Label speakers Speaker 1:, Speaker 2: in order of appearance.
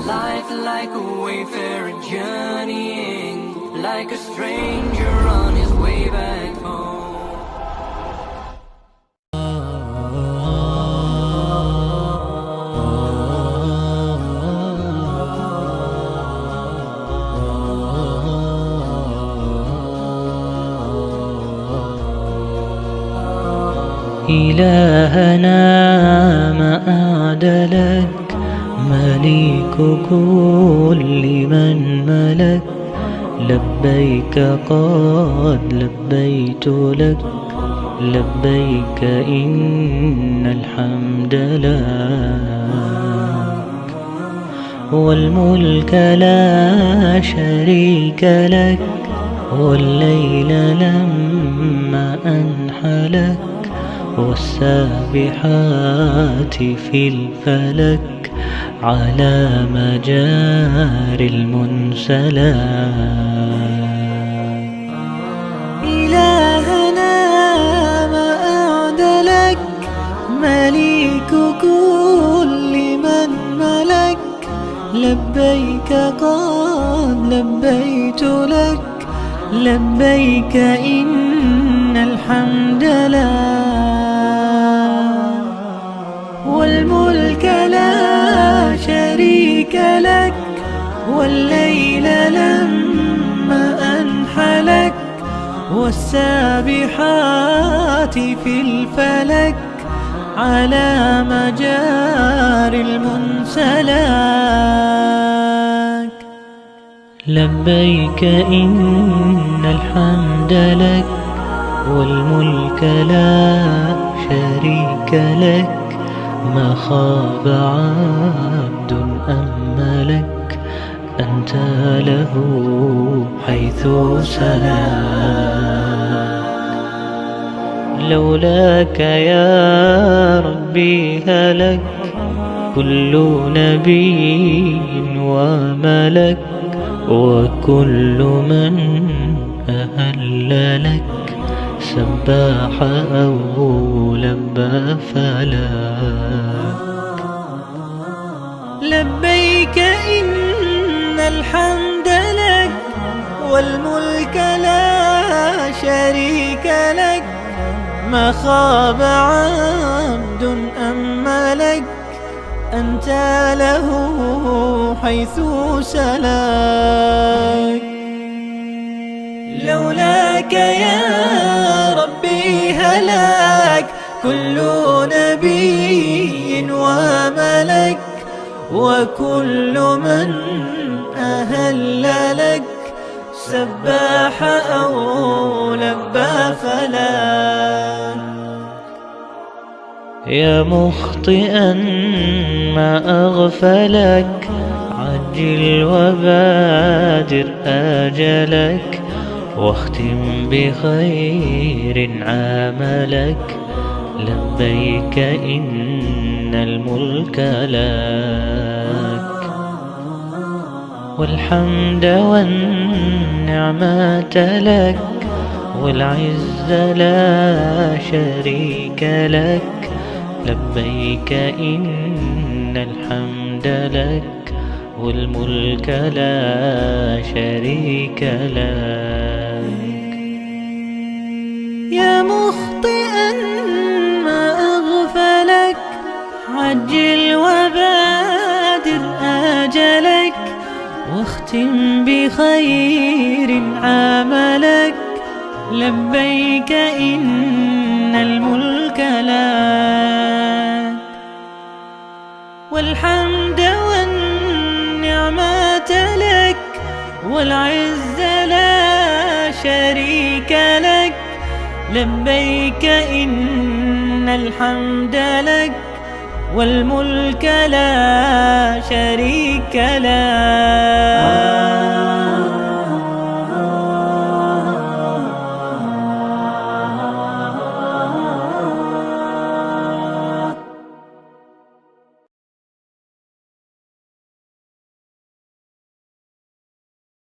Speaker 1: Life like a wayfarer journeying, like a stranger on his way back home.
Speaker 2: إلهنا ما أعدلك، مليك كل من ملك. لبيك قد لبيت لك، لبيك إن الحمد لك، والملك لا شريك لك. والليل لما أنحلك، والسابحات في الفلك، على مجاري المنسلات.
Speaker 3: إلهنا ما أعدلك، مليك كل من ملك. لبيك قد لبيت لك، لبيك إن الحمد لك، والملك لا شريك لك. والليل لما أنحلك، والسابحات في الفلك، على مجاري المنسلات.
Speaker 2: لبيك إن الحمد لك، والملك لا شريك لك. ما خاب عبد أملك، أنت له حيث سلاك. لولاك يا ربي هلك كل نبي وملك، وكل من أهل لك سباح أو لبى فلاك.
Speaker 3: لبيك إن الحمد لك، والملك لا شريك لك. ما خاب عبد أملك، أنت له حيث سلاك. لولاك يا ربي هلاك كل نبي وملك، وكل من أهل لك سباح أو لبى فلاك.
Speaker 2: يا مخطئا ما أغفلك، عجل وبادر آجلك، واختم بخير عملك. لبيك إن الملك لك، والحمد والنعمة لك، والعز لا شريك لك. لبيك إن الحمد لك، والملك لا شريك لك.
Speaker 3: يا مخطئا ما أغفلك، عجل وبادر آجلك، واختم بخير عملك. لبيك إن الملك لك، والحمد والنعمة لك، والعز لا شريك لك. لبيك إن الحمد لك، والملك لا شريك لك.